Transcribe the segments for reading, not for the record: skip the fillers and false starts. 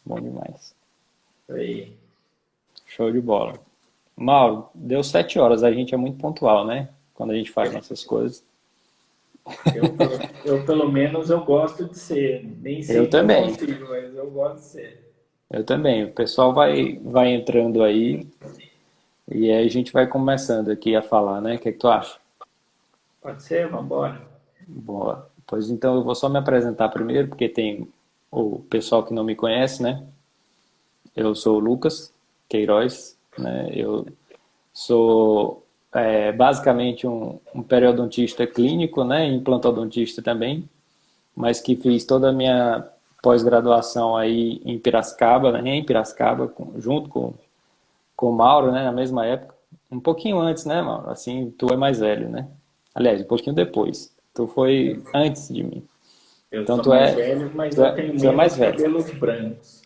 Bom demais. Aí. Show de bola. Mauro, deu 7 horas, a gente é muito pontual, né? Quando a gente faz nossas coisas. Pelo menos, eu gosto de ser. Nem Eu sempre eu também, consigo, mas eu gosto de ser. eu também. O pessoal vai entrando aí e aí a gente vai começando aqui a falar, né? O que é que tu acha? Pode ser? Vamos embora. Boa. Pois então eu vou só me apresentar primeiro, porque tem o pessoal que não me conhece, né? Eu sou o Lucas Queiroz, né? Eu sou basicamente um periodontista clínico, né? Implantodontista também, mas que fiz toda a minha pós-graduação aí em Piracicaba, né? Em Piracicaba, junto com o Mauro, né? Na mesma época. Um pouquinho antes, né, Mauro? Assim, tu é mais velho, né? Aliás, um pouquinho depois. Tu foi antes de mim. Eu Então sou tu mais é, velho, mas tu eu é, tenho tu é mais menos velho. cabelos brancos.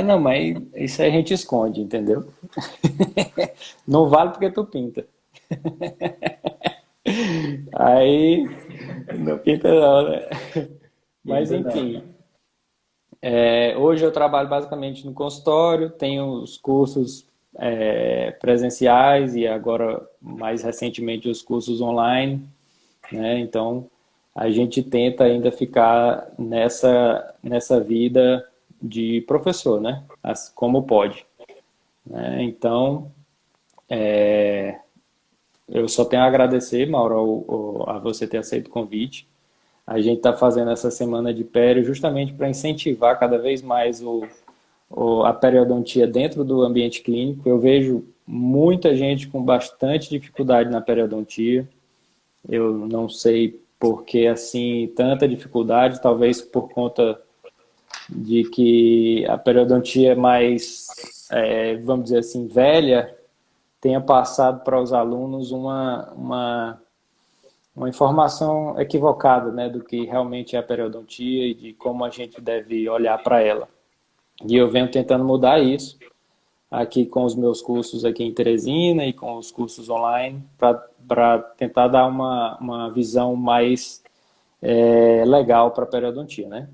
Não, mas isso aí a gente esconde, entendeu? Não vale porque tu pinta. Aí, não pinta não, né? Mas Ainda enfim, não. hoje eu trabalho basicamente no consultório, tenho os cursos presenciais e agora, mais recentemente, os cursos online, né? Então, a gente tenta ainda ficar nessa vida de professor, né? Como pode, né? Então, eu só tenho a agradecer, Mauro, a você ter aceito o convite. A gente está fazendo essa semana de pério justamente para incentivar cada vez mais a periodontia dentro do ambiente clínico. Eu vejo muita gente com bastante dificuldade na periodontia. Eu não sei por que assim tanta dificuldade, talvez por conta de que a periodontia é mais, vamos dizer assim, velha, tenha passado para os alunos uma informação equivocada, né, do que realmente é a periodontia e de como a gente deve olhar para ela. E eu venho tentando mudar isso aqui com os meus cursos aqui em Teresina e com os cursos online para tentar dar uma visão mais legal para a periodontia, né?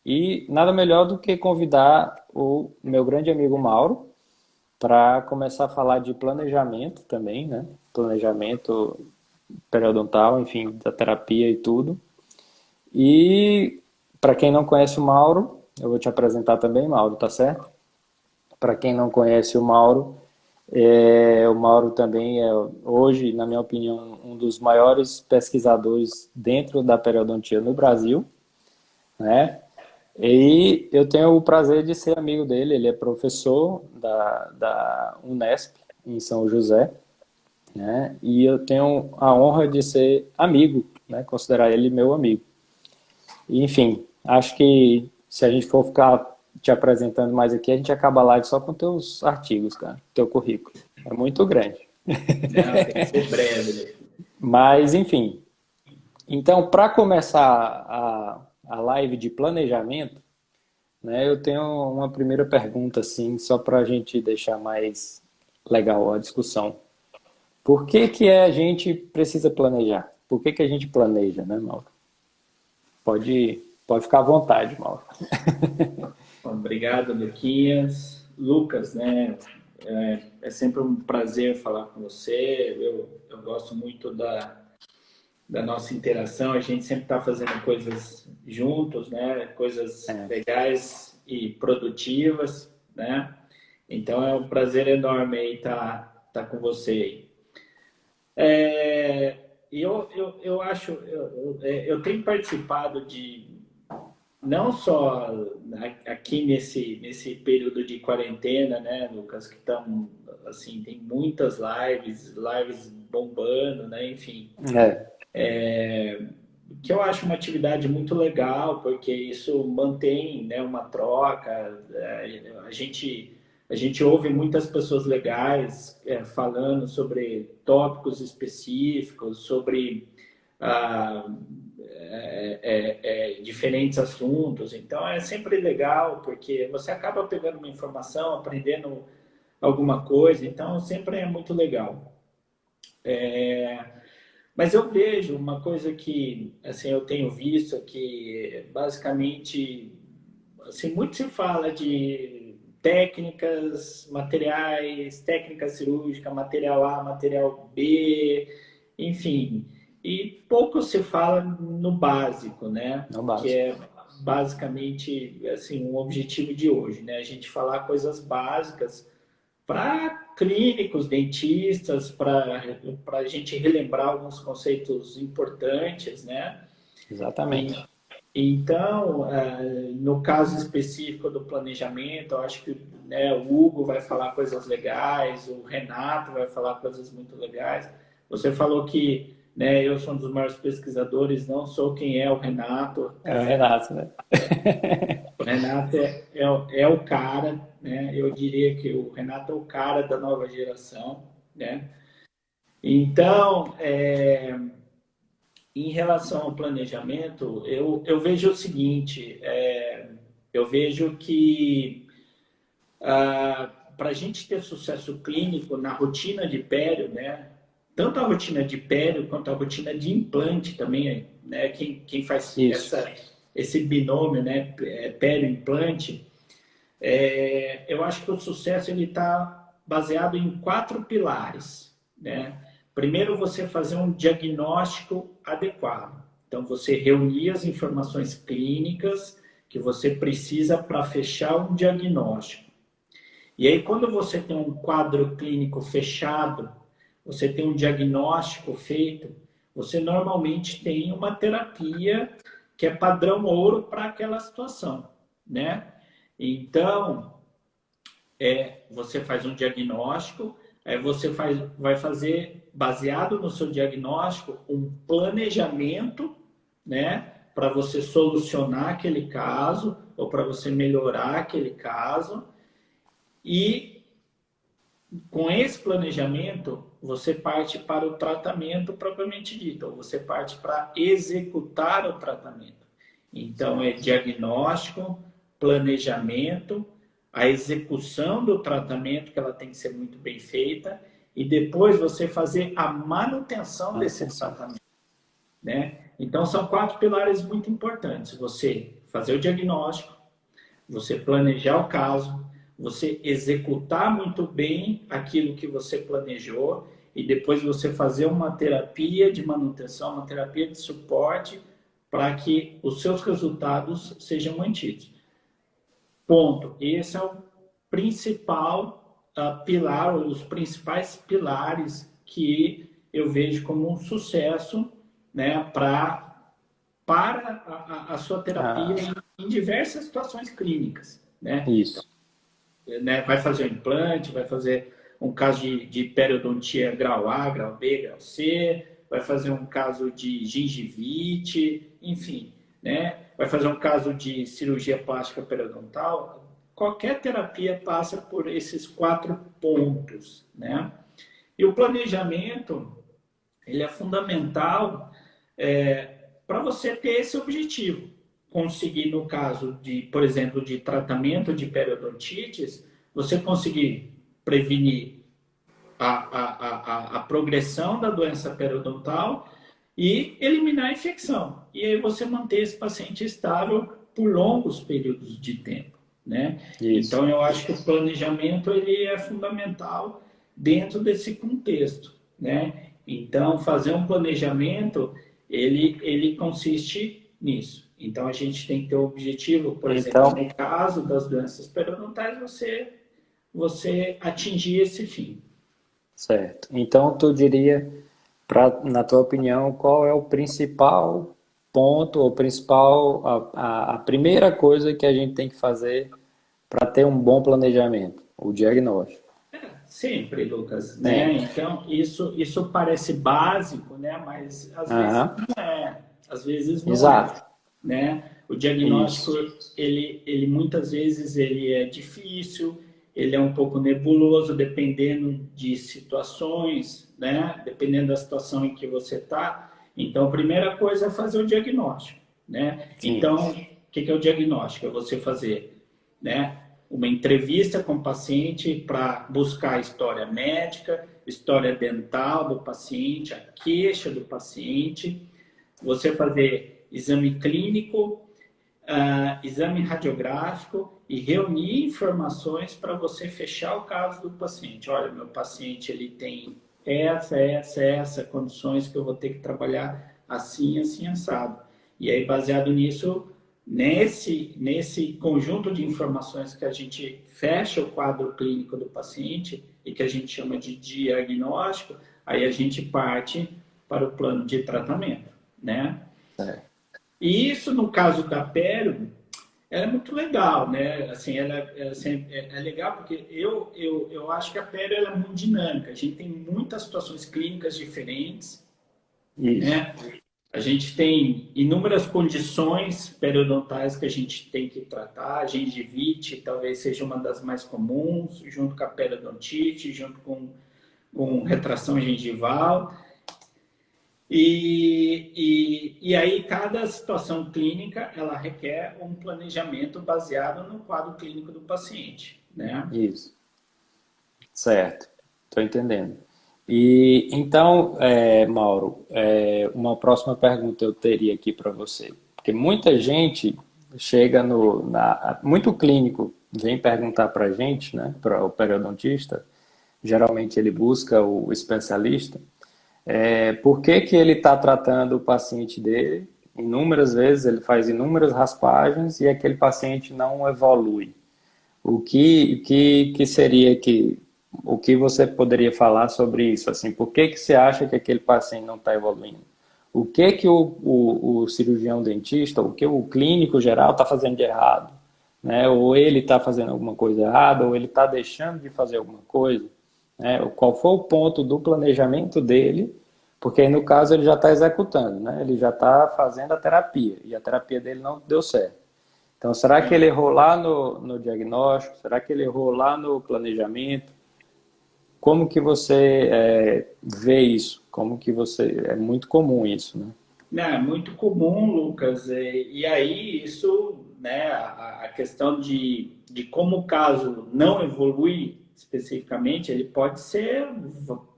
E nada melhor do que convidar o meu grande amigo Mauro para começar a falar de planejamento também, né? Planejamento periodontal, enfim, da terapia e tudo. E para quem não conhece o Mauro, eu vou te apresentar também, Mauro, tá certo? Para quem não conhece o Mauro também é hoje, na minha opinião, um dos maiores pesquisadores dentro da periodontia no Brasil, né? E eu tenho o prazer de ser amigo dele, ele é professor da Unesp, em São José, né? E eu tenho a honra de ser amigo, né? Considerar ele meu amigo. Enfim, acho que se a gente for ficar te apresentando mais aqui, a gente acaba a live só com teus artigos, cara, teu currículo. É muito grande. Não, tem que ser breve, né? Mas, enfim. Então, para começar a live de planejamento, né, eu tenho uma primeira pergunta, assim, só para a gente deixar mais legal a discussão. Por que que a gente precisa planejar? Por que que a gente planeja, né, Mauro? Pode ficar à vontade, Mauro. Obrigado, Luquinhas. Lucas, né? É sempre um prazer falar com você. Eu gosto muito da nossa interação. A gente sempre está fazendo coisas juntos, né? Coisas É, legais e produtivas, né? Então é um prazer enorme aí tá com você aí. Eu acho, eu tenho participado de não só aqui nesse período de quarentena, né, Lucas, que estão assim, tem muitas lives bombando, né, enfim, é, que eu acho uma atividade muito legal, porque isso mantém, né, uma troca, a gente ouve muitas pessoas legais falando sobre tópicos específicos, sobre ah, diferentes assuntos. Então é sempre legal, porque você acaba pegando uma informação, aprendendo alguma coisa, então sempre é muito legal. Mas eu vejo uma coisa que assim eu tenho visto que basicamente assim, muito se fala de técnicas, materiais, técnica cirúrgica, material A, material B, enfim, e pouco se fala no básico, né? No Que básico. é basicamente assim um objetivo de hoje, né? A gente falar coisas básicas para clínicos, dentistas, para a gente relembrar alguns conceitos importantes, né? E, Exatamente. então, no caso específico do planejamento, eu acho que, né, o Hugo vai falar coisas legais, o Renato vai falar coisas muito legais. Você falou que, né, eu sou um dos maiores pesquisadores, não sou quem é o Renato. É o Renato, né? O Renato é o cara, né? Eu diria que o Renato é o cara da nova geração, né? Então, em relação ao planejamento, eu vejo o seguinte, eu vejo que para a gente ter sucesso clínico na rotina de pério, né? Tanto a rotina de pério quanto a rotina de implante também, né? Quem faz Isso. esse binômio, né? Pério-implante, eu acho que o sucesso ele está baseado em 4 pilares, né? Primeiro, você fazer um diagnóstico adequado. Então, você reunir as informações clínicas que você precisa para fechar um diagnóstico. E aí, quando você tem um quadro clínico fechado, você tem um diagnóstico feito, você normalmente tem uma terapia que é padrão ouro para aquela situação, né? Então, você faz um diagnóstico, aí você vai fazer, baseado no seu diagnóstico, um planejamento, né, para você solucionar aquele caso ou para você melhorar aquele caso. E com esse planejamento, você parte para o tratamento propriamente dito, ou você parte para executar o tratamento. Então, é diagnóstico, planejamento, a execução do tratamento, que ela tem que ser muito bem feita, e depois você fazer a manutenção desse Manutenção. tratamento, né? Então, são 4 pilares muito importantes. Você fazer o diagnóstico, você planejar o caso, você executar muito bem aquilo que você planejou e depois você fazer uma terapia de manutenção, uma terapia de suporte para que os seus resultados sejam mantidos. Ponto. Esse é o principal pilar, os principais pilares que eu vejo como um sucesso, né, para a sua terapia Ah, em diversas situações clínicas, né? isso. Né? Vai fazer um implante, vai fazer um caso de periodontia grau A, grau B, grau C, vai fazer um caso de gengivite, enfim, né? Vai fazer um caso de cirurgia plástica periodontal. Qualquer terapia passa por esses 4 pontos, né? E o planejamento, ele é fundamental para você ter esse objetivo. Conseguir, no caso de, por exemplo, de tratamento de periodontites, você conseguir prevenir a progressão da doença periodontal e eliminar a infecção. E aí você manter esse paciente estável por longos períodos de tempo, né? Isso. Então, eu acho que o planejamento ele é fundamental dentro desse contexto, né? Então, fazer um planejamento, ele consiste nisso. Então, a gente tem que ter o objetivo, por exemplo, Então, no caso das doenças periodontais, você atingir esse fim. certo. Então, tu diria, na tua opinião, qual é o principal ponto, ou principal, a primeira coisa que a gente tem que fazer para ter um bom planejamento? O diagnóstico. Sempre, Lucas, né? Sempre. Então, isso parece básico, né? Mas às vezes Aham. não é. Às vezes não é, Exato. né? O diagnóstico, Isso. ele muitas vezes ele é difícil, ele é um pouco nebuloso, dependendo de situações, né? Dependendo da situação em que você está. Então, a primeira coisa é fazer o diagnóstico, né? Sim. Então, o que é o diagnóstico? É você fazer, né, uma entrevista com o paciente para buscar a história médica, história dental do paciente, a queixa do paciente, você fazer exame clínico, exame radiográfico e reunir informações para você fechar o caso do paciente. Olha, meu paciente ele tem essa condições que eu vou ter que trabalhar assim, assim, assado. E aí, baseado nisso, nesse conjunto de informações que a gente fecha o quadro clínico do paciente e que a gente chama de diagnóstico, aí a gente parte para o plano de tratamento, né? É. E isso, no caso da Péro, ela é muito legal, né? Assim, é legal porque eu acho que a Péro ela é muito dinâmica. A gente tem muitas situações clínicas diferentes, Isso. né? A gente tem inúmeras condições periodontais que a gente tem que tratar. A gengivite talvez seja uma das mais comuns, junto com a periodontite, junto com retração gengival. E aí, cada situação clínica, ela requer um planejamento baseado no quadro clínico do paciente, né? Isso. Certo. Estou entendendo. E então, Mauro, uma próxima pergunta eu teria aqui para você. Porque muita gente chega muito clínico vem perguntar para a gente, né, para o periodontista, geralmente ele busca o especialista, por que que ele está tratando o paciente dele, inúmeras vezes ele faz inúmeras raspagens e aquele paciente não evolui. O que seria o que você poderia falar sobre isso? Assim, por que que você acha que aquele paciente não está evoluindo? O que que o cirurgião dentista, o que o clínico geral está fazendo de errado? Né? Ou ele está fazendo alguma coisa errada, ou ele está deixando de fazer alguma coisa? Né? Qual foi o ponto do planejamento dele? Porque aí, no caso, ele já está executando, né? Ele já está fazendo a terapia, e a terapia dele não deu certo. Então, será que ele errou lá no diagnóstico? Será que ele errou lá no planejamento? Como que você vê isso? Como que você... É muito comum isso, né? Não, é muito comum, Lucas. E aí, isso, né, a questão de como o caso não evolui especificamente, ele pode ser,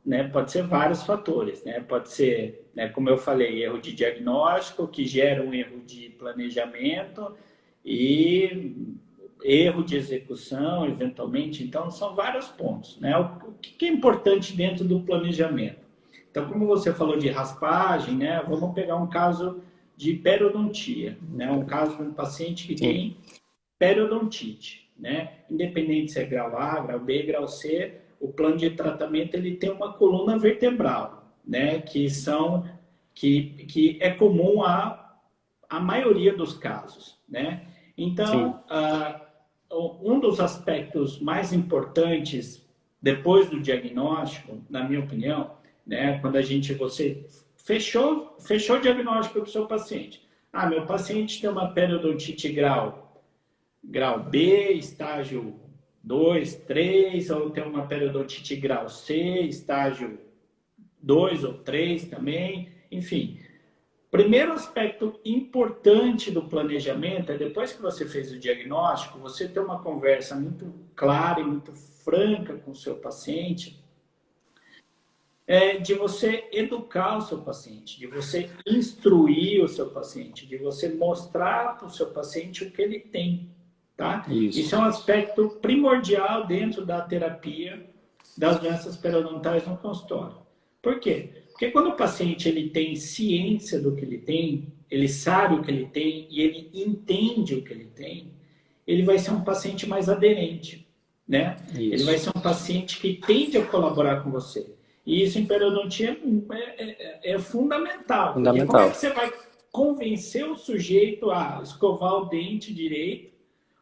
né, pode ser vários fatores, né? Pode ser, né, como eu falei, erro de diagnóstico, que gera um erro de planejamento e erro de execução, eventualmente. Então, são vários pontos, né? O que é importante dentro do planejamento? Então, como você falou de raspagem, né? Vamos pegar um caso de periodontia, né? Um caso de um paciente que Sim, tem periodontite, né? Independente se é grau A, grau B, grau C, o plano de tratamento ele tem uma coluna vertebral, né? Que é comum a maioria dos casos, né? sim, Então, um dos aspectos mais importantes depois do diagnóstico, na minha opinião, né, quando você fechou o diagnóstico do seu paciente. Ah, meu paciente tem uma periodontite grau B, estágio 2, 3, ou tem uma periodontite grau C, estágio 2 ou 3 também, enfim. Primeiro aspecto importante do planejamento é depois que você fez o diagnóstico, você ter uma conversa muito clara e muito franca com o seu paciente, de você educar o seu paciente, de você instruir o seu paciente, de você mostrar para o seu paciente o que ele tem, tá? isso. Isso é um aspecto primordial dentro da terapia das doenças periodontais no consultório. Por quê? Porque quando o paciente ele tem ciência do que ele tem, ele sabe o que ele tem e ele entende o que ele tem, ele vai ser um paciente mais aderente, né? Ele vai Isso. ser um paciente que tende a colaborar com você. E isso em periodontia é fundamental, porque como é que Fundamental. você vai convencer o sujeito a escovar o dente direito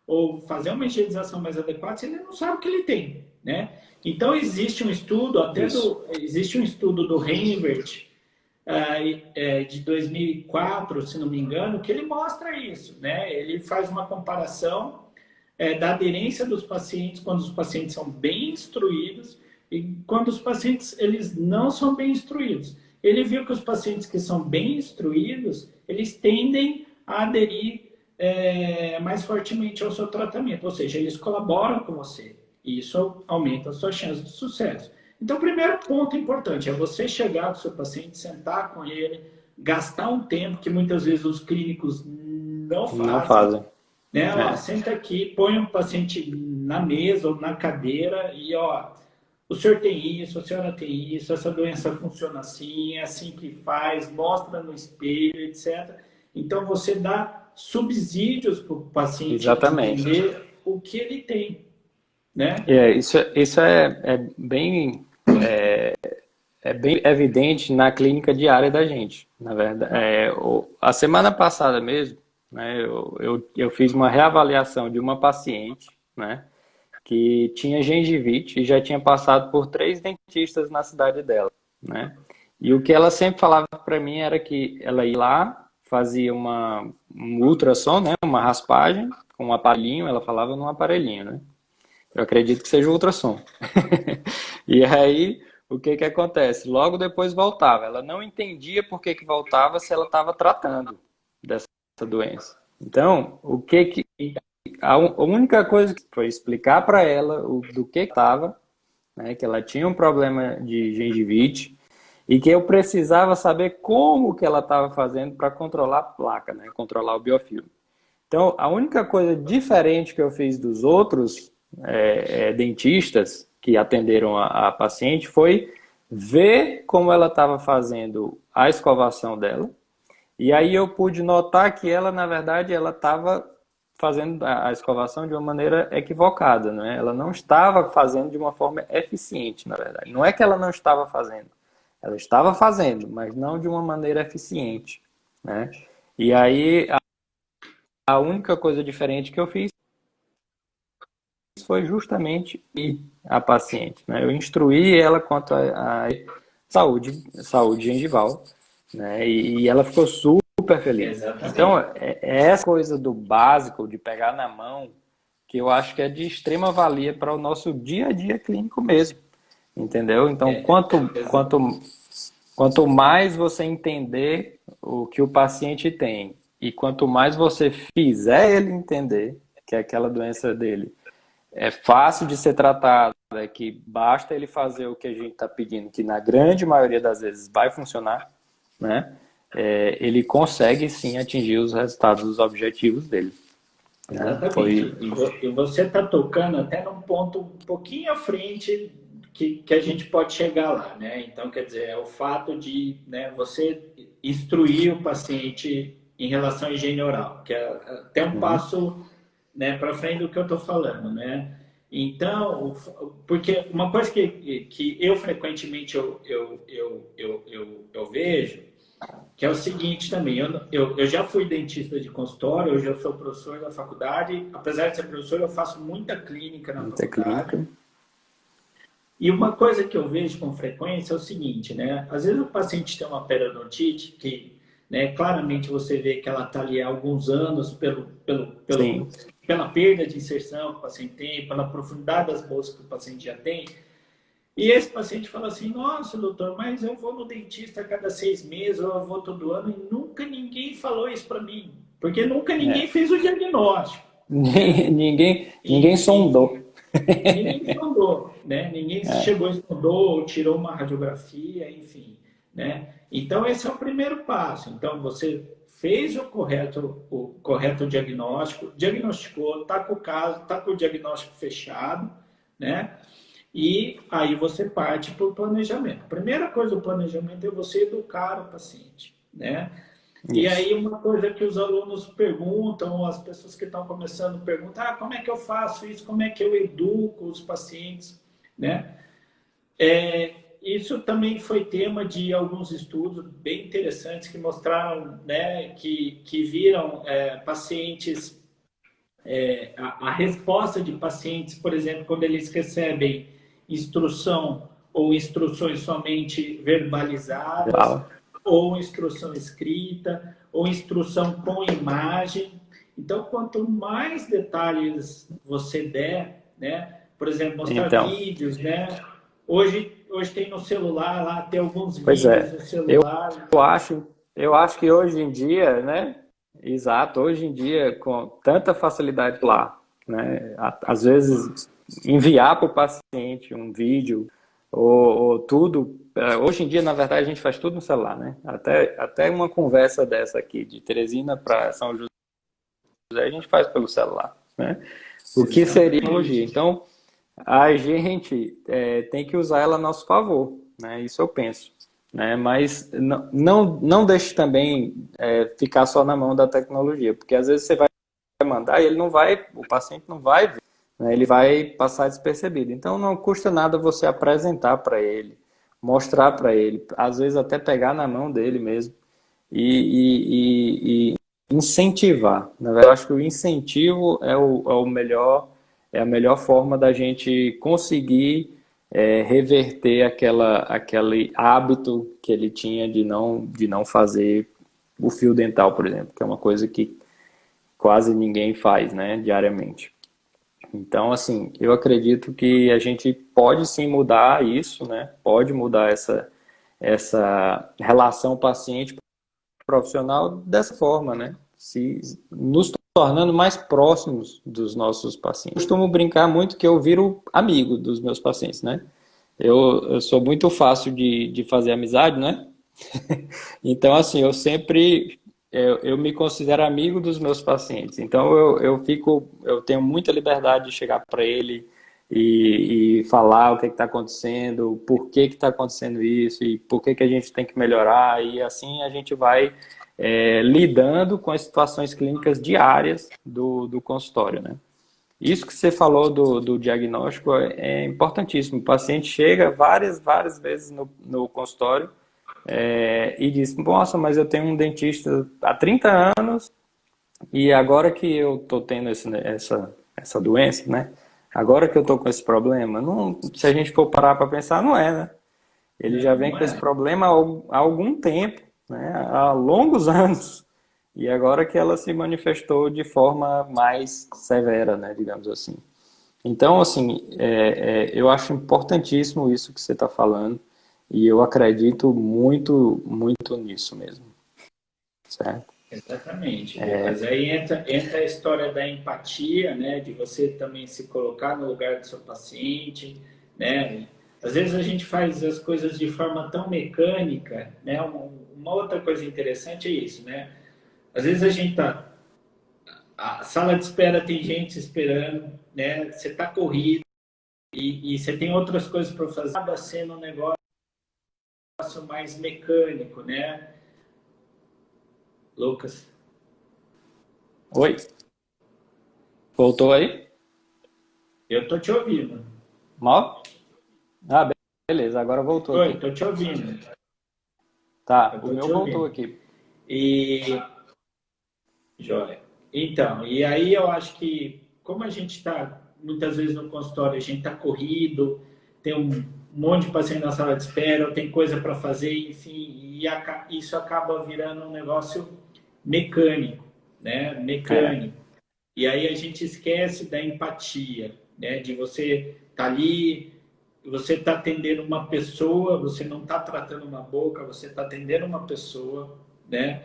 ou fazer uma higienização mais adequada se ele não sabe o que ele tem, né? Então existe um estudo, Isso. existe um estudo do Reinvert de 2004, se não me engano, que ele mostra isso, né? Ele faz uma comparação da aderência dos pacientes quando os pacientes são bem instruídos e quando os pacientes eles não são bem instruídos. Ele viu que os pacientes que são bem instruídos, eles tendem a aderir mais fortemente ao seu tratamento, ou seja, eles colaboram com você e isso aumenta as suas chances de sucesso. Então, o primeiro ponto importante é você chegar com o seu paciente, sentar com ele, gastar um tempo que muitas vezes os clínicos não Não fazem, fazem. né? Ó, É. senta aqui, põe um paciente na mesa ou na cadeira e, ó, o senhor tem isso, a senhora tem isso, essa doença funciona assim, é assim que faz, mostra no espelho, etc. Então, você dá subsídios para o paciente Exatamente. entender o que ele tem, né? Isso é bem evidente na clínica diária da gente, na verdade. A semana passada mesmo, né, eu fiz uma reavaliação de uma paciente, né, que tinha gengivite e já tinha passado por 3 dentistas na cidade dela, né? E o que ela sempre falava para mim era que ela ia lá, fazia um ultrassom, né, uma raspagem com um aparelhinho, ela falava num aparelhinho, né? Eu acredito que seja o ultrassom. E aí, o que que acontece? Logo depois voltava. Ela não entendia por que que voltava se ela estava tratando dessa doença. Então, a única coisa que foi explicar para ela do que estava, né, que ela tinha um problema de gengivite e que eu precisava saber como que ela estava fazendo para controlar a placa, né, controlar o biofilme. Então, a única coisa diferente que eu fiz dos outros dentistas que atenderam a paciente foi ver como ela estava fazendo a escovação dela. E aí eu pude notar que ela, na verdade, ela estava fazendo a escovação de uma maneira equivocada, né? Ela não estava fazendo de uma forma eficiente, na verdade. Não é que ela não estava fazendo, ela estava fazendo, mas não de uma maneira eficiente, né? E aí a única coisa diferente que eu fiz foi justamente a paciente, né? Eu instruí ela quanto a saúde gengival, né? E ela ficou super feliz. Então, Exatamente. é essa coisa do básico, de pegar na mão, que eu acho que é de extrema valia para o nosso dia a dia clínico mesmo, entendeu? Então, É, quanto mais você entender o que o paciente tem e quanto mais você fizer ele entender que aquela doença dele é fácil de ser tratada, que basta ele fazer o que a gente está pedindo, que na grande maioria das vezes vai funcionar, né? Ele consegue sim atingir os resultados, os objetivos dele. Né? exatamente. E você está tocando até num ponto um pouquinho à frente que a gente pode chegar lá, né? Então, quer dizer, é o fato de, né, você instruir o paciente em relação à higiene oral, que é até um Uhum. passo, né, para frente do que eu estou falando, né? Então, porque uma coisa que eu frequentemente eu vejo que é o seguinte também, eu já fui dentista de consultório, hoje eu sou professor da faculdade, apesar de ser professor, eu faço muita clínica na Muita faculdade. clínica. E uma coisa que eu vejo com frequência é o seguinte, né? Às vezes o paciente tem uma periodontite que, né, claramente você vê que ela está ali há alguns anos Sim. pela perda de inserção que o paciente tem, pela profundidade das bolsas que o paciente já tem. E esse paciente fala assim: nossa, doutor, mas eu vou no dentista a cada 6 meses, ou eu vou todo ano, e nunca ninguém falou isso para mim, porque nunca ninguém É. fez o diagnóstico, né? Ninguém E sondou. ninguém sondou, né? Ninguém chegou e sondou, ou tirou uma radiografia, enfim, né? Então, esse é o primeiro passo. Então, você fez o correto diagnóstico, diagnosticou, está com o caso, está com o diagnóstico fechado, né? E aí você parte para o planejamento. A primeira coisa do planejamento é você educar o paciente, né? E Isso. aí uma coisa que os alunos perguntam, as pessoas que estão começando perguntam, como é que eu faço isso? Como é que eu educo os pacientes, né? Isso também foi tema de alguns estudos bem interessantes que mostraram, né, que viram pacientes, a resposta de pacientes, por exemplo, quando eles recebem instrução ou instruções somente verbalizadas, Fala. ou instrução escrita, ou instrução com imagem. Então, quanto mais detalhes você der, né? Por exemplo, mostrar Então, vídeos, né? Hoje tem no celular lá, tem alguns pois vídeos é. no Eu celular. eu acho que hoje em dia, né? Exato, hoje em dia, com tanta facilidade lá, né? Às vezes, enviar para o paciente um vídeo ou tudo. Hoje em dia, na verdade, a gente faz tudo no celular, né? Até uma conversa dessa aqui, de Teresina para São José, a gente faz pelo celular, né? O que seria tecnologia? Então, a gente tem que usar ela a nosso favor, né? Isso eu penso, né? Mas não deixe também ficar só na mão da tecnologia, porque às vezes você vai mandar e ele não vai, o paciente não vai ver, né? Ele vai passar despercebido. Então, não custa nada você apresentar para ele, mostrar para ele, às vezes até pegar na mão dele mesmo e incentivar. Na verdade, eu acho que o incentivo é o melhor, é a melhor forma da gente conseguir reverter aquele hábito que ele tinha de não fazer o fio dental, por exemplo, que é uma coisa que quase ninguém faz, né, diariamente. Então, assim, eu acredito que a gente pode sim mudar isso, né? Pode mudar essa relação paciente-profissional dessa forma, né? Nos tornando mais próximos dos nossos pacientes. Eu costumo brincar muito que eu viro amigo dos meus pacientes, né? Eu sou muito fácil de fazer amizade, né? Então, assim, eu me considero amigo dos meus pacientes. Então, eu tenho muita liberdade de chegar para ele e falar o que está acontecendo, por que está acontecendo isso e por que a gente tem que melhorar. E assim a gente vai lidando com as situações clínicas diárias do consultório, né? Isso que você falou do diagnóstico é importantíssimo. O paciente chega várias vezes no consultório e diz, nossa, mas eu tenho um dentista há 30 anos e agora que eu estou tendo essa doença, né? Agora que eu estou com esse problema, não, se a gente for parar para pensar, não é, né? Ele já vem com esse problema há algum tempo, né? Há longos anos. E agora que ela se manifestou de forma mais severa, né? Digamos assim. Então, assim, eu acho importantíssimo isso que você está falando e eu acredito muito, muito nisso mesmo, certo? Exatamente, Lucas. Aí entra a história da empatia, né? De você também se colocar no lugar do seu paciente, né? Às vezes a gente faz as coisas de forma tão mecânica, né? Uma outra coisa interessante é isso, né? Às vezes a gente tá, a sala de espera tem gente esperando, né? Você tá corrido e você tem outras coisas para fazer, acaba sendo um negócio mais mecânico, né? Lucas. Oi? Voltou aí? Eu tô te ouvindo. Mal? Ah, beleza, agora voltou Oi, aqui. tô te ouvindo. Tá, Eu o tô meu te voltou ouvindo. aqui. E, joia. Então, e aí eu acho que, como a gente está, muitas vezes no consultório, a gente está corrido, tem um monte de paciente na sala de espera, tem coisa para fazer, enfim, e isso acaba virando um negócio mecânico, né? É, Mecânico. E aí a gente esquece da empatia, né? De você estar ali, você está atendendo uma pessoa, você não está tratando uma boca, você está atendendo uma pessoa, né?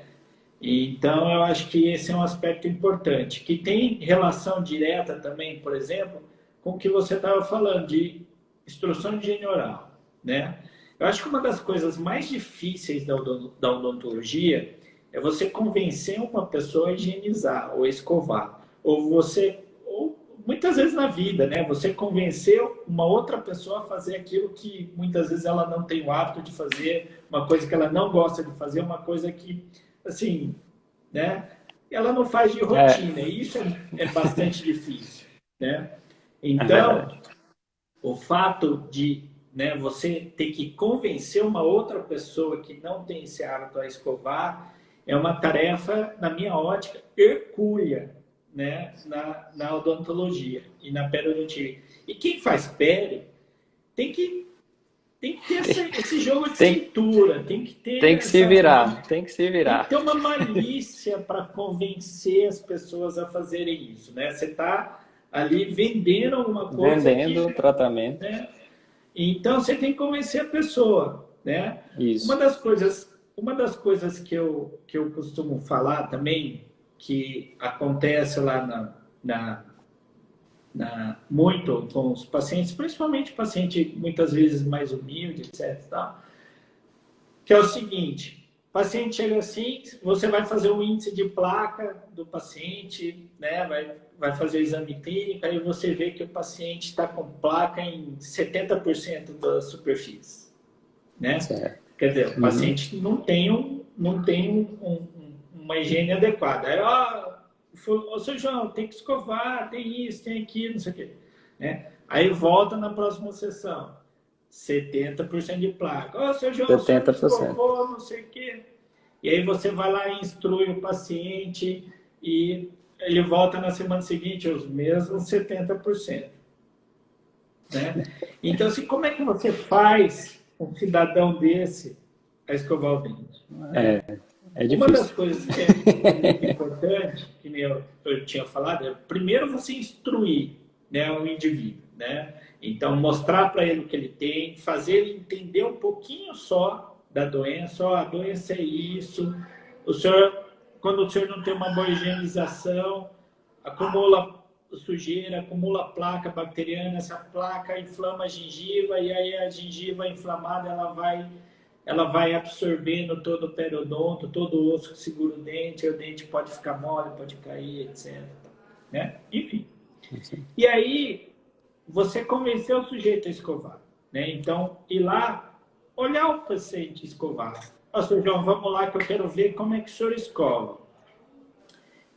Então, eu acho que esse é um aspecto importante, que tem relação direta também, por exemplo, com o que você estava falando de instrução de higiene oral, né? Eu acho que uma das coisas mais difíceis da odontologia é você convencer uma pessoa a higienizar ou a escovar, ou muitas vezes na vida, né? Você convencer uma outra pessoa a fazer aquilo que muitas vezes ela não tem o hábito de fazer, uma coisa que ela não gosta de fazer, uma coisa que assim, né? Ela não faz de é, rotina, e isso é bastante difícil, né? é Então, verdade. o fato de, né, você ter que convencer uma outra pessoa que não tem esse hábito a escovar é uma tarefa, na minha ótica, hercúlea, né, na odontologia e na periodontia. E quem faz peri tem que ter esse jogo de Tem, cintura, tem que ter tem que se virar, tem que se tem que virar. ter uma malícia para convencer as pessoas a fazerem isso, né? Você está ali vendendo alguma coisa Vendendo que, o tratamento. né? Então você tem que convencer a pessoa, né? Isso. Uma das coisas que eu costumo falar também, que acontece lá muito com os pacientes, principalmente paciente muitas vezes mais humilde, etc. Tal, que é o seguinte: paciente chega assim, você vai fazer o índice de placa do paciente, né? Vai fazer o exame clínico, aí você vê que o paciente está com placa em 70% da superfície, né? Certo. Quer dizer, o Uhum. paciente não tem uma higiene adequada. Aí, ô, seu João, tem que escovar, tem isso, tem aquilo, não sei o quê. Né? Aí volta na próxima sessão. 70% de placa. Ô, seu João, o senhor não 70%. escovou, não sei o quê. E aí você vai lá e instrui o paciente e ele volta na semana seguinte os mesmos 70%. Né? Então, assim, como é que você faz um cidadão desse a escovar o dente? Né? É Uma das difícil. coisas que é muito importante, que eu tinha falado, é primeiro você instruir, né, o indivíduo. Né? Então, mostrar para ele o que ele tem, fazer ele entender um pouquinho só da doença. Ó, a doença é isso. O senhor, quando o senhor não tem uma boa higienização, acumula sujeira, acumula placa bacteriana, essa placa inflama a gengiva e aí a gengiva inflamada ela vai absorvendo todo o periodonto, todo o osso que segura o dente pode ficar mole, pode cair, etc. Né? Enfim. E aí você convenceu o sujeito a escovar. Né? Então, ir lá, olhar o paciente escovar. Ó, seu João, vamos lá que eu quero ver como é que o senhor escova.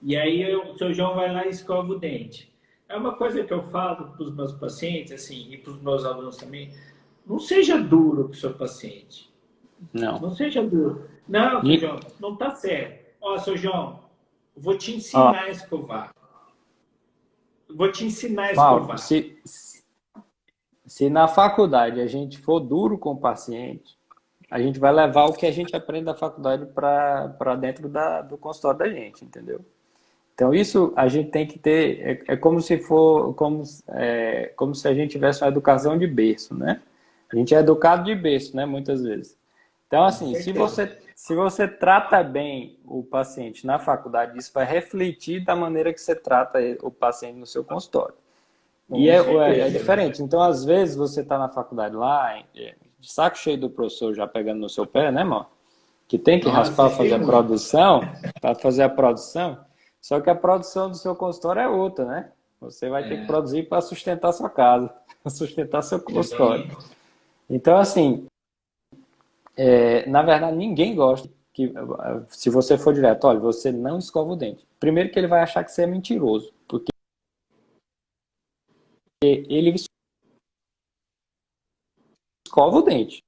E aí o seu João vai lá e escova o dente. É uma coisa que eu falo para os meus pacientes, assim, e para os meus alunos também. Não seja duro com o seu paciente. Não. Não seja duro. Não, seu E, João, não está certo. Ó, seu João, vou te ó, ensinar a escovar. Vou te ensinar a Mauro, escovar. se na faculdade a gente for duro com o paciente, a gente vai levar o que a gente aprende da faculdade para dentro do consultório da gente, entendeu? Então isso a gente tem que ter, é como se for, como se a gente tivesse uma educação de berço, né? A gente é educado de berço, né? Muitas vezes. Então Com assim, certeza. se você trata bem o paciente na faculdade, isso vai refletir da maneira que você trata o paciente no seu consultório. E Com é certeza. diferente. Então, às vezes, você está na faculdade lá, de saco cheio do professor já pegando no seu pé, né, mano? Que tem que Nossa, raspar, isso fazer tem a muito. produção, para fazer a produção. Só que a produção do seu consultório é outra, né? Você vai ter que É, produzir para sustentar sua casa, para sustentar seu consultório. exatamente. Então, assim, na verdade, ninguém gosta que, se você for direto, olha, você não escova o dente. Primeiro que ele vai achar que você é mentiroso, porque ele escova o dente.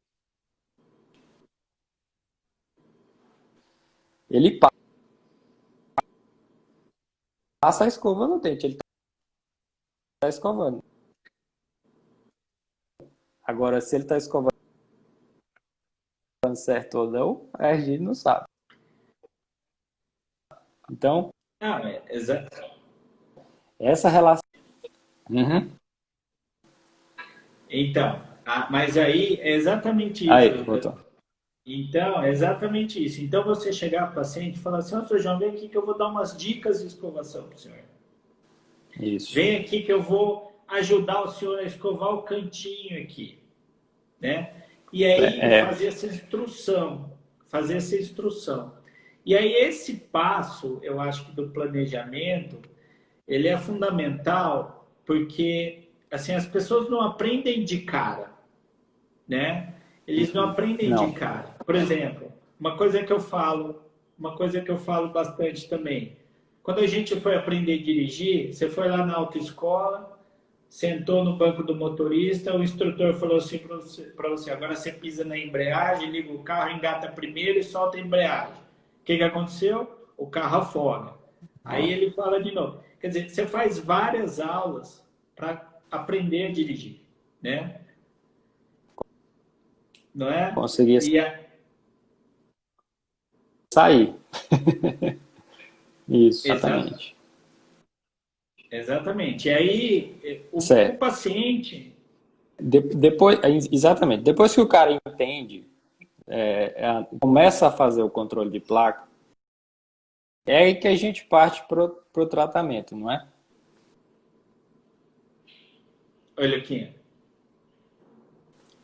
Ele passa a escova no dente, ele está escovando. Agora, se ele está escovando certo ou não, a gente não sabe. Então, Não, essa relação. Uhum. então, mas aí é exatamente isso. Aí, voltou. Então, é exatamente isso. Então, você chegar para o paciente e falar assim, ó, seu João, vem aqui que eu vou dar umas dicas de escovação para o senhor. Isso. Vem aqui que eu vou ajudar o senhor a escovar o cantinho aqui, né? E aí É, fazer essa instrução. E aí esse passo, eu acho que do planejamento, ele é fundamental porque assim as pessoas não aprendem de cara, né? Eles não aprendem de não. cara. Por exemplo, uma coisa que eu falo bastante também. Quando a gente foi aprender a dirigir, você foi lá na autoescola, sentou no banco do motorista, o instrutor falou assim para você, agora você pisa na embreagem, liga o carro, engata primeiro e solta a embreagem. O que aconteceu? O carro afoga. Aí ele fala de novo. Quer dizer, você faz várias aulas para aprender a dirigir, né? Não é? Conseguia E a, sair. Isso, exa- exatamente. exatamente. E aí o Certo. paciente, Depois, exatamente. Depois que o cara entende, começa a fazer o controle de placa, é aí que a gente parte pro tratamento, não é? olha aqui,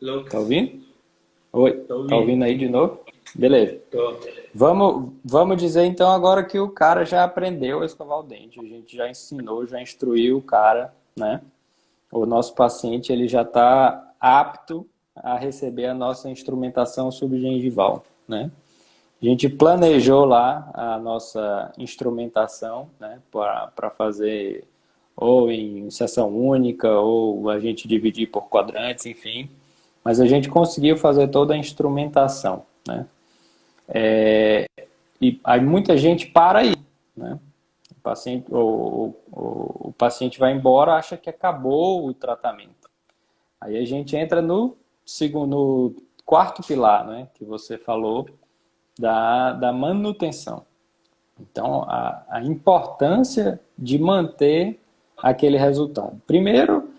Tá Lucas, ouvindo? Oi, tô tá ouvindo. ouvindo aí de novo? Beleza. Tô. Vamos dizer então agora que o cara já aprendeu a escovar o dente, a gente já ensinou, já instruiu o cara, né? O nosso paciente ele já está apto a receber a nossa instrumentação subgengival, né? A gente planejou lá a nossa instrumentação, né, para fazer ou em sessão única ou a gente dividir por quadrantes, enfim. Mas a gente conseguiu fazer toda a instrumentação, né? E aí muita gente para aí, né? O paciente vai embora, acha que acabou o tratamento. Aí a gente entra no segundo, no quarto pilar, né, que você falou, da manutenção. Então, a importância de manter aquele resultado. Primeiro,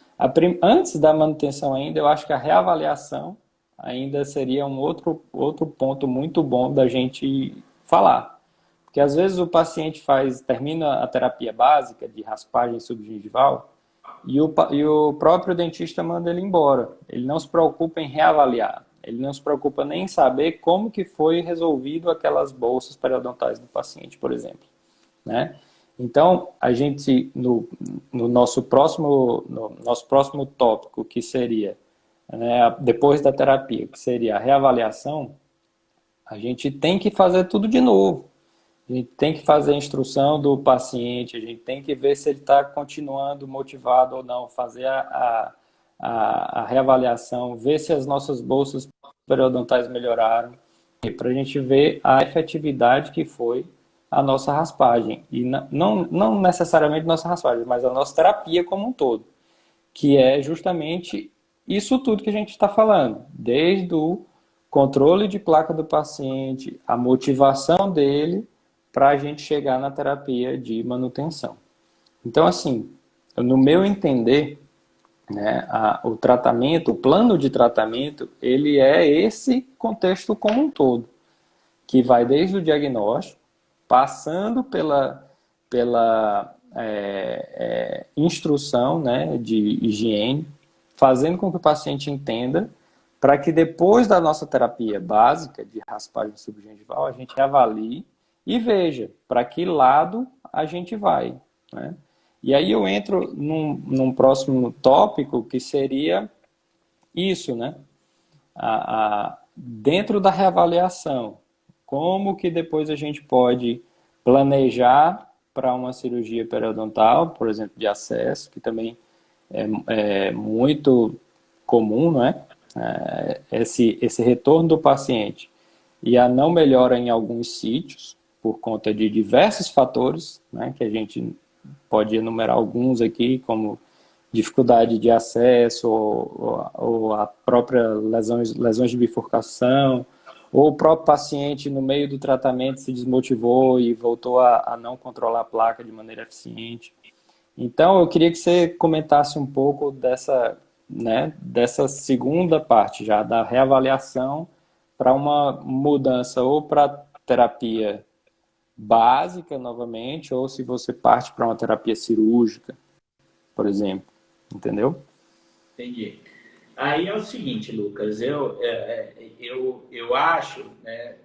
antes da manutenção ainda, eu acho que a reavaliação ainda seria um outro ponto muito bom da gente falar. Porque às vezes o paciente termina a terapia básica de raspagem subgengival e o próprio dentista manda ele embora. Ele não se preocupa em reavaliar. Ele não se preocupa nem em saber como que foi resolvido aquelas bolsas periodontais do paciente, por exemplo, né? Então, a gente, no nosso próximo tópico, que seria, né, depois da terapia, que seria a reavaliação, a gente tem que fazer tudo de novo. A gente tem que fazer a instrução do paciente, a gente tem que ver se ele está continuando motivado ou não, fazer a reavaliação, ver se as nossas bolsas periodontais melhoraram, e para a gente ver a efetividade que foi a nossa raspagem. E não necessariamente nossa raspagem, mas a nossa terapia como um todo, que é justamente isso tudo que a gente está falando, desde o controle de placa do paciente, a motivação dele, para a gente chegar na terapia de manutenção. Então, assim, no meu entender, né, o tratamento, o plano de tratamento, ele é esse contexto como um todo, que vai desde o diagnóstico, passando pela instrução, né, de higiene, fazendo com que o paciente entenda, para que depois da nossa terapia básica de raspagem subgengival, a gente avalie e veja para que lado a gente vai, né? E aí eu entro num próximo tópico que seria isso, né? Dentro da reavaliação, como que depois a gente pode planejar para uma cirurgia periodontal, por exemplo, de acesso, que também é muito comum, não é? Esse retorno do paciente e a não melhora em alguns sítios, por conta de diversos fatores, né, que a gente pode enumerar alguns aqui, como dificuldade de acesso, ou a própria lesões de bifurcação, ou o próprio paciente no meio do tratamento se desmotivou e voltou a não controlar a placa de maneira eficiente. Então, eu queria que você comentasse um pouco dessa, né, dessa segunda parte já, da reavaliação para uma mudança ou para terapia básica novamente, ou se você parte para uma terapia cirúrgica, por exemplo. Entendeu? Entendi. Aí é o seguinte, Lucas, eu acho, né,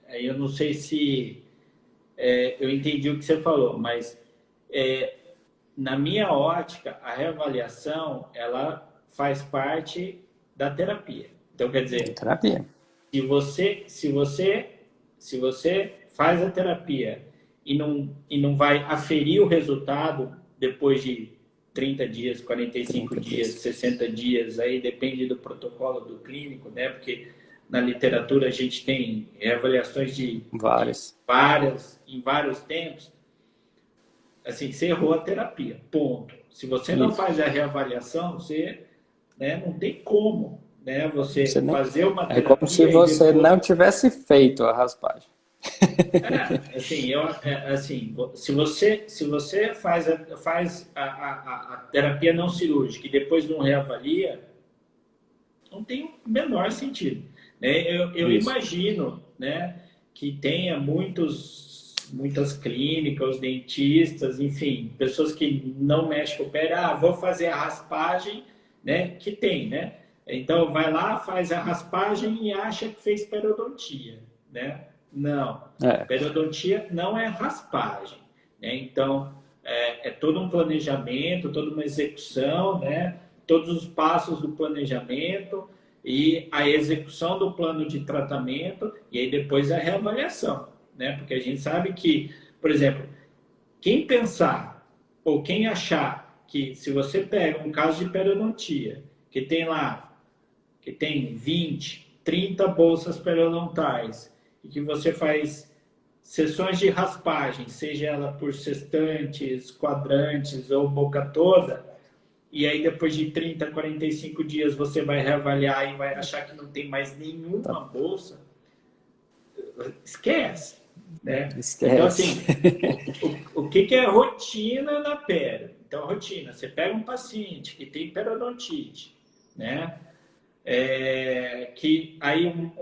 eu não sei se eu entendi o que você falou, mas na minha ótica, a reavaliação, ela faz parte da terapia. Então, quer dizer, Terapia. se você faz a terapia e não vai aferir o resultado depois de 30 dias, 45 dias, 60 dias, aí depende do protocolo do clínico, né? Porque na literatura a gente tem avaliações em vários tempos. Assim, você errou a terapia, ponto. Se você não faz a reavaliação, você, né, não tem como, né, você fazer uma terapia. É como se você não tivesse feito a raspagem. Se você faz a terapia não cirúrgica e depois não reavalia, não tem o menor sentido. Né? Eu imagino, né, que tenha muitas clínicas, dentistas, enfim, pessoas que não mexem com o pé, vou fazer a raspagem, né, que tem, né? Então vai lá, faz a raspagem e acha que fez periodontia. né? Não. É. Periodontia não é raspagem, né? Então, é todo um planejamento, toda uma execução, né? Todos os passos do planejamento e a execução do plano de tratamento e aí depois a reavaliação, né? Porque a gente sabe que, por exemplo, quem pensar ou quem achar que se você pega um caso de periodontia que tem lá, que tem 20, 30 bolsas periodontais e que você faz sessões de raspagem, seja ela por sextantes, quadrantes ou boca toda, e aí depois de 30, 45 dias você vai reavaliar e vai achar que não tem mais nenhuma bolsa, esquece, né? Então, Esquece. assim, o que é rotina na pele? Então, rotina, você pega um paciente que tem periodontite, né? Que aí um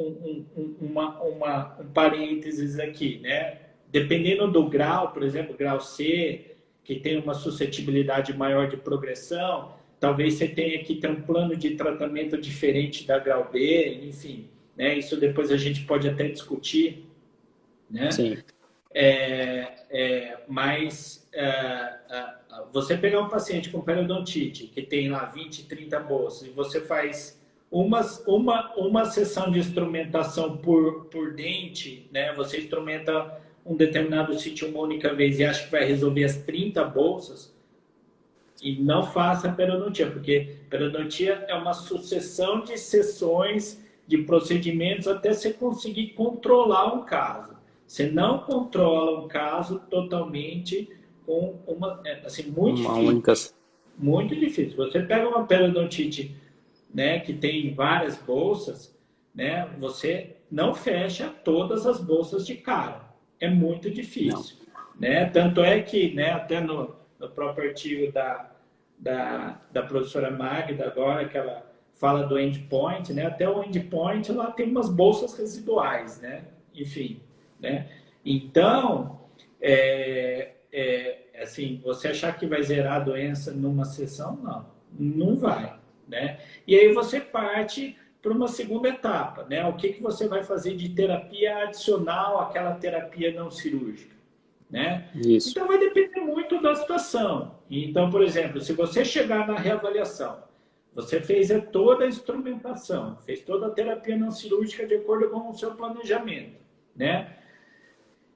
parênteses aqui, né? Dependendo do grau, por exemplo, grau C, que tem uma suscetibilidade maior de progressão, talvez você tenha que ter um plano de tratamento diferente da grau B, enfim, né? Isso depois a gente pode até discutir, né? Sim. Mas você pegar um paciente com periodontite que tem lá 20, 30 bolsas e você faz uma sessão de instrumentação por dente, né? Você instrumenta um determinado sítio uma única vez e acha que vai resolver as 30 bolsas e não faça periodontia, porque periodontia é uma sucessão de sessões de procedimentos até você conseguir controlar um caso. Você não controla um caso totalmente com assim, muito Uma difícil. única. Muito difícil. Você pega uma periodontite, né, que tem várias bolsas, né, você não fecha todas as bolsas de cara. É muito difícil. Né? Tanto é que, né, até no próprio artigo da professora Magda, agora, que ela fala do endpoint, né, até o endpoint lá tem umas bolsas residuais, né? Enfim. Né? Então, assim, você achar que vai zerar a doença numa sessão, não vai. Né? E aí você parte para uma segunda etapa, né? O que você vai fazer de terapia adicional àquela terapia não cirúrgica, né? Isso. Então vai depender muito da situação. Então, por exemplo, se você chegar na reavaliação, você fez toda a instrumentação, fez toda a terapia não cirúrgica de acordo com o seu planejamento, né?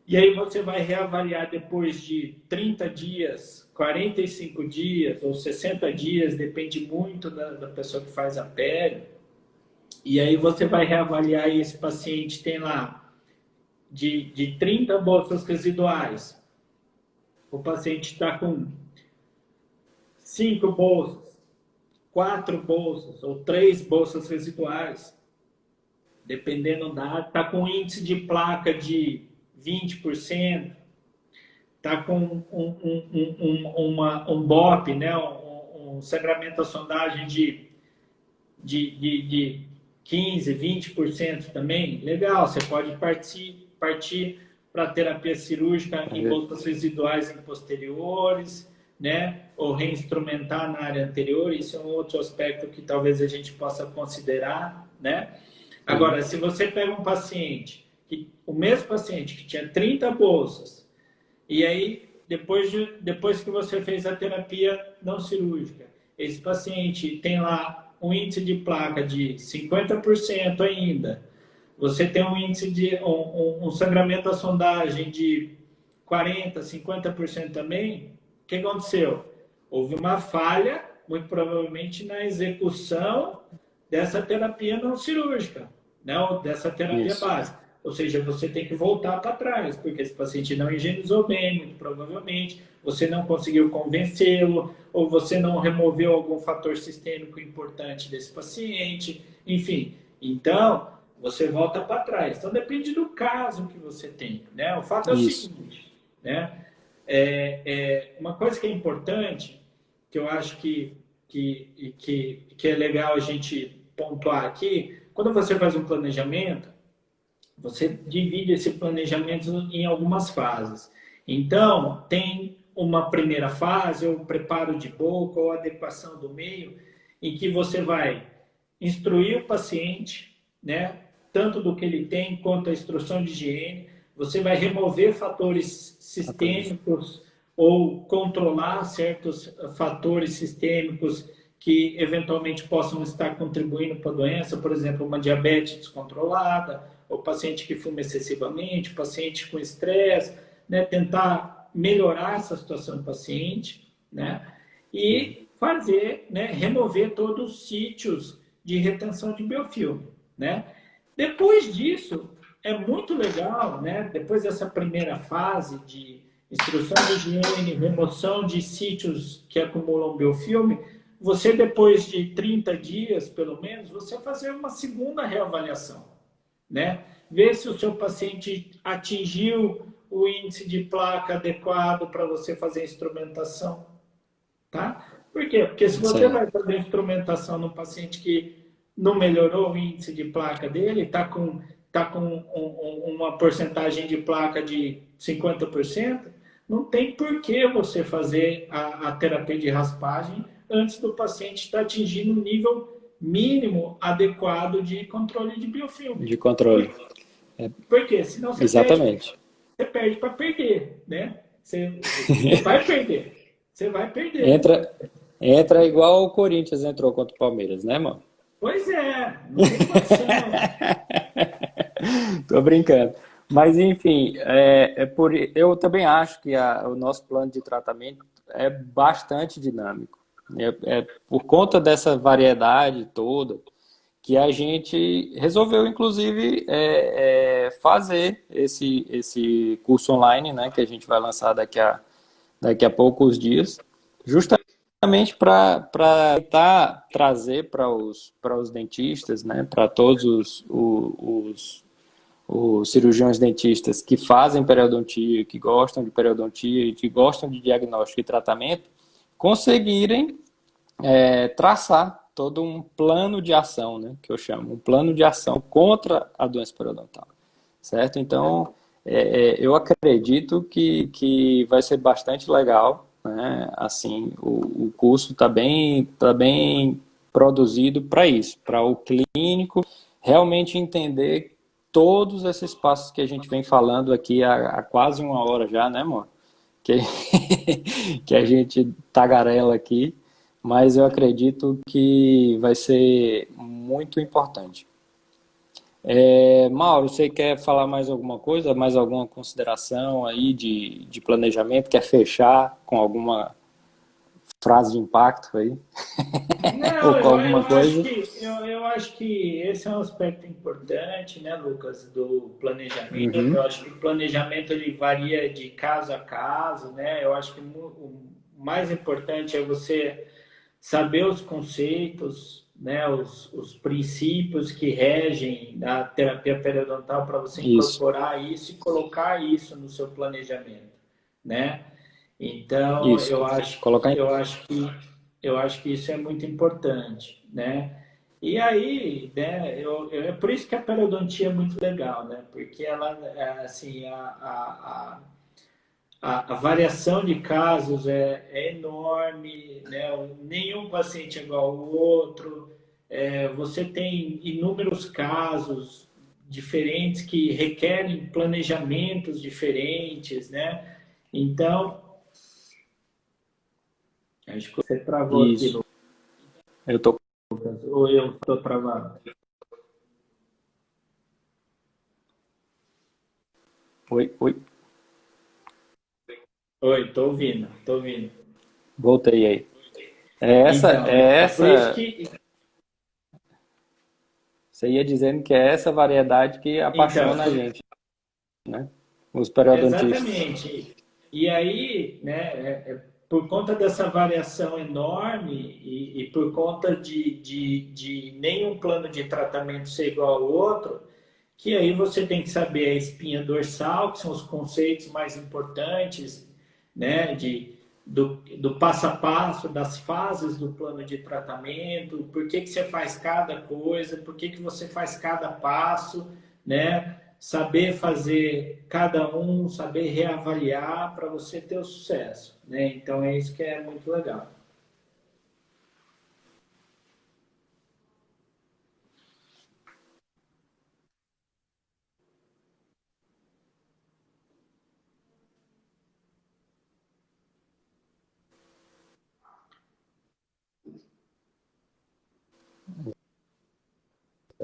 E aí você vai reavaliar depois de 30 dias, 45 dias ou 60 dias, depende muito da pessoa que faz a pele. E aí você vai reavaliar e esse paciente tem lá de 30 bolsas residuais. O paciente está com 5 bolsas, 4 bolsas ou 3 bolsas residuais. Dependendo da... Está com índice de placa de 20%, está com um BOP, né? um sangramento à sondagem de 15%, 20% também, legal, você pode partir para a terapia cirúrgica em bolsas residuais em posteriores, né? Ou reinstrumentar na área anterior, isso é um outro aspecto que talvez a gente possa considerar, né? Agora, se você pega um paciente, o mesmo paciente que tinha 30 bolsas, e aí, depois que você fez a terapia não cirúrgica, esse paciente tem lá um índice de placa de 50% ainda, você tem um índice de um sangramento à sondagem de 40%, 50% também, o que aconteceu? Houve uma falha, muito provavelmente, na execução dessa terapia não cirúrgica, né? Ou dessa terapia básica. Ou seja, você tem que voltar para trás, porque esse paciente não higienizou bem, muito provavelmente, você não conseguiu convencê-lo, ou você não removeu algum fator sistêmico importante desse paciente, enfim. Então, você volta para trás. Então, depende do caso que você tem. Né? O fato é o seguinte, né? Uma coisa que é importante, que eu acho que é legal a gente pontuar aqui, quando você faz um planejamento, você divide esse planejamento em algumas fases. Então, tem uma primeira fase, ou preparo de boca, ou adequação do meio, em que você vai instruir o paciente, né? tanto do que ele tem quanto a instrução de higiene. Você vai remover fatores sistêmicos ou controlar certos fatores sistêmicos que eventualmente possam estar contribuindo para a doença, por exemplo, uma diabetes descontrolada, o paciente que fuma excessivamente, o paciente com estresse, né, tentar melhorar essa situação do paciente, né, e fazer, né, remover todos os sítios de retenção de biofilme, né. Depois disso, é muito legal, né, depois dessa primeira fase de instrução de higiene, remoção de sítios que acumulam biofilme, você depois de 30 dias, pelo menos, você fazer uma segunda reavaliação, né? Ver se o seu paciente atingiu o índice de placa adequado para você fazer a instrumentação, tá? Por quê? Porque se você vai fazer instrumentação num paciente que não melhorou o índice de placa dele, tá com uma porcentagem de placa de 50%, não tem por que você fazer a terapia de raspagem antes do paciente estar atingindo um nível mínimo adequado de controle de biofilme. De controle. Por quê? Senão Exatamente. Você perde para perder, né? Você vai perder. Você vai perder. Entra igual o Corinthians entrou contra o Palmeiras, né, mano? Pois é, não tem condição. Tô brincando. Mas, enfim, eu também acho que o nosso plano de tratamento é bastante dinâmico. É por conta dessa variedade toda que a gente resolveu, inclusive, fazer esse curso online, né, que a gente vai lançar daqui a poucos dias, justamente para tentar trazer para os dentistas, né, para todos os cirurgiões dentistas que fazem periodontia, que gostam de periodontia e que gostam de diagnóstico e tratamento, conseguirem traçar todo um plano de ação, né, que eu chamo, um plano de ação contra a doença periodontal, certo? Então, eu acredito que vai ser bastante legal, né? Assim, o curso tá bem produzido para isso, para o clínico realmente entender todos esses passos que a gente vem falando aqui há quase uma hora já, né, amor? Que, que a gente tagarela aqui, mas eu acredito que vai ser muito importante. Mauro, você quer falar mais alguma coisa, mais alguma consideração aí de planejamento? Quer fechar com alguma frase de impacto aí? Ou Não, com alguma coisa? eu acho que esse é um aspecto importante, né, Lucas, do planejamento. Uhum. Eu acho que o planejamento ele varia de caso a caso, né? Eu acho que o mais importante é você saber os conceitos, né, os princípios que regem a terapia periodontal para você Isso, incorporar isso e colocar isso no seu planejamento, né? Então, isso. Colocar em... eu acho que isso é muito importante, né? E aí, né, é por isso que a periodontia é muito legal, né? Porque ela, assim, a variação de casos é enorme, né? Nenhum paciente é igual ao outro. Você tem inúmeros casos diferentes que requerem planejamentos diferentes, né? Então, acho que você travou aqui, Isso. Eu tô... Lucas, ou eu estou travado? Oi, oi. Oi, estou ouvindo, estou ouvindo. Voltei aí. É essa, Então, é é por isso essa... que. Você ia dizendo que é essa variedade que Então, apaixona a gente, né? Os periodontistas. exatamente. E aí, né, por conta dessa variação enorme e por conta de nenhum plano de tratamento ser igual ao outro, que aí você tem que saber a espinha dorsal, que são os conceitos mais importantes, né, do passo a passo, das fases do plano de tratamento, por que você faz cada coisa, por que você faz cada passo, né? Saber fazer cada um, saber reavaliar para você ter o sucesso, né? Então é isso que é muito legal.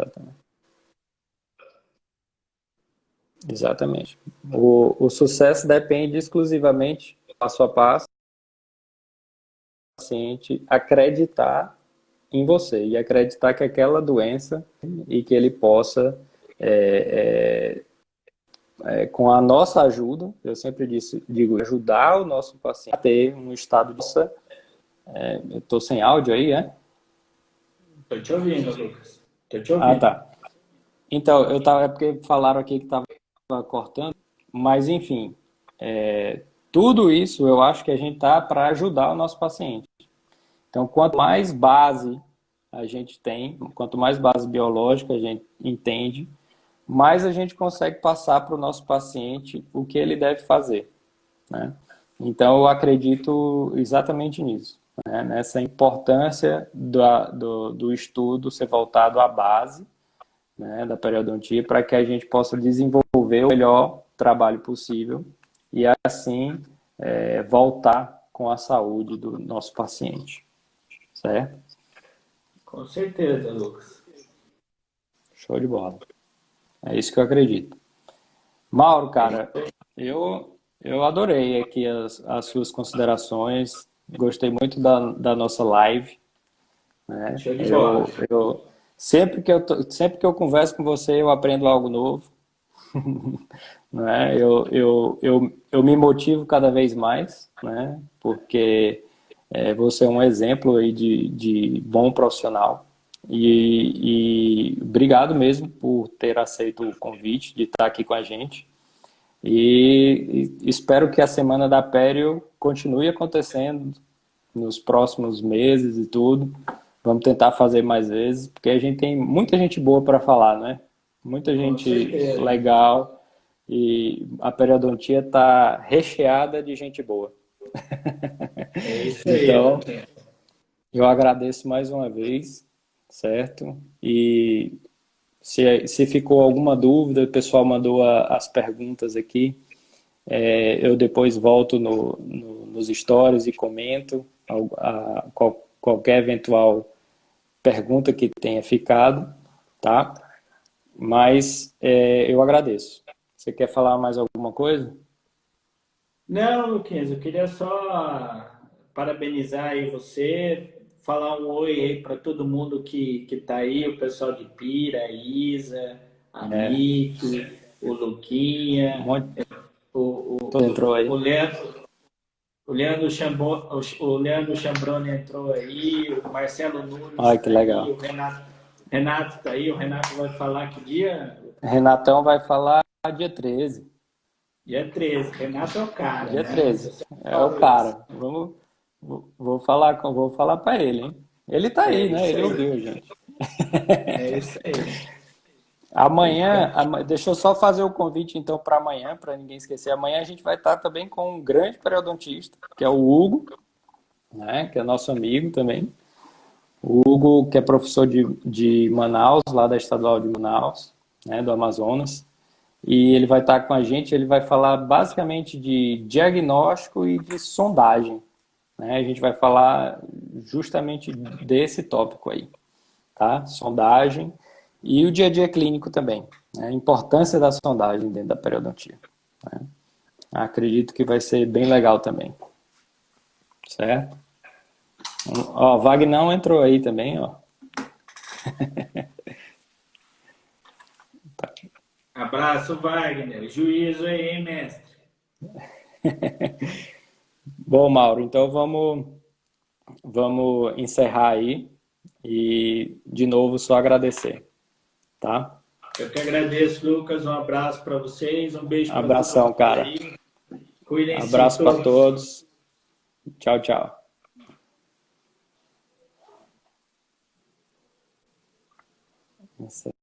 Exatamente. Exatamente. O sucesso depende exclusivamente, passo a passo, do paciente acreditar em você e acreditar que aquela doença e que ele possa, com a nossa ajuda, eu sempre digo, ajudar o nosso paciente a ter um estado de... eu estou sem áudio aí, é? Tô te ouvindo, Lucas. Tô te Ah, ouvindo. tá. Então, é porque falaram aqui que estava cortando, mas enfim, tudo isso eu acho que a gente tá para ajudar o nosso paciente. Então, quanto mais base a gente tem, quanto mais base biológica a gente entende, mais a gente consegue passar para o nosso paciente o que ele deve fazer, né? Então, eu acredito exatamente nisso, né? Nessa importância do estudo ser voltado à base, né, da periodontia, para que a gente possa desenvolver o melhor trabalho possível e assim voltar com a saúde do nosso paciente, certo? Com certeza, Lucas. Show de bola. É isso que eu acredito. Mauro, cara, eu adorei aqui as suas considerações, gostei muito da nossa live, né? Show de bola. Sempre que eu converso com você, eu aprendo algo novo. Né? Eu me motivo cada vez mais, né? Porque você é um exemplo aí de bom profissional. E obrigado mesmo por ter aceito o convite de estar aqui com a gente. E espero que a Semana da Pério continue acontecendo nos próximos meses e tudo. Vamos tentar fazer mais vezes, porque a gente tem muita gente boa para falar, né? Muita Com gente certeza. legal e a periodontia está recheada de gente boa. É isso aí, Então, Luquinha. eu agradeço mais uma vez, certo? E se ficou alguma dúvida, o pessoal mandou as perguntas aqui. Eu depois volto nos stories e comento qualquer eventual pergunta que tenha ficado, tá? Mas eu agradeço. Você quer falar mais alguma coisa? Não, Luquinhas, eu queria só parabenizar aí você, falar um oi aí para todo mundo que tá aí, o pessoal de Pira, a Isa, a É, Miki, o um Luquinha, monte, o, todo entrou o aí. Leandro, o Leandro Chambrone entrou aí, o Marcelo Nunes Ai, que está aí, legal. o Renato está aí, o Renato vai falar que dia? Renatão vai falar dia 13. Dia 13. Renato é o cara, Dia né? 13. Eu sempre É o falo isso. cara. Vou falar para ele, hein? Ele tá É aí, né? isso Ele aí. ouviu, gente. É isso aí. Amanhã, deixa eu só fazer o convite então para amanhã, para ninguém esquecer. Amanhã a gente vai estar também com um grande periodontista, que é o Hugo, né? Que é nosso amigo também. O Hugo, que é professor de Manaus, lá da Estadual de Manaus, né? Do Amazonas. E ele vai estar com a gente, ele vai falar basicamente de diagnóstico e de sondagem, né? A gente vai falar justamente desse tópico aí, tá? Sondagem e o dia a dia clínico também, né? A importância da sondagem dentro da periodontia, né? Acredito que vai ser bem legal também, certo? Ó, Vagnão entrou aí também, ó. Abraço, Wagner. Juízo aí, hein, mestre? Bom, Mauro, então vamos encerrar aí e de novo só agradecer, tá? Eu que agradeço, Lucas. Um abraço para vocês. Um beijo para todo Abração, mundo cara. aí. Cuidem-se Abraço para todos. todos. Tchau, tchau.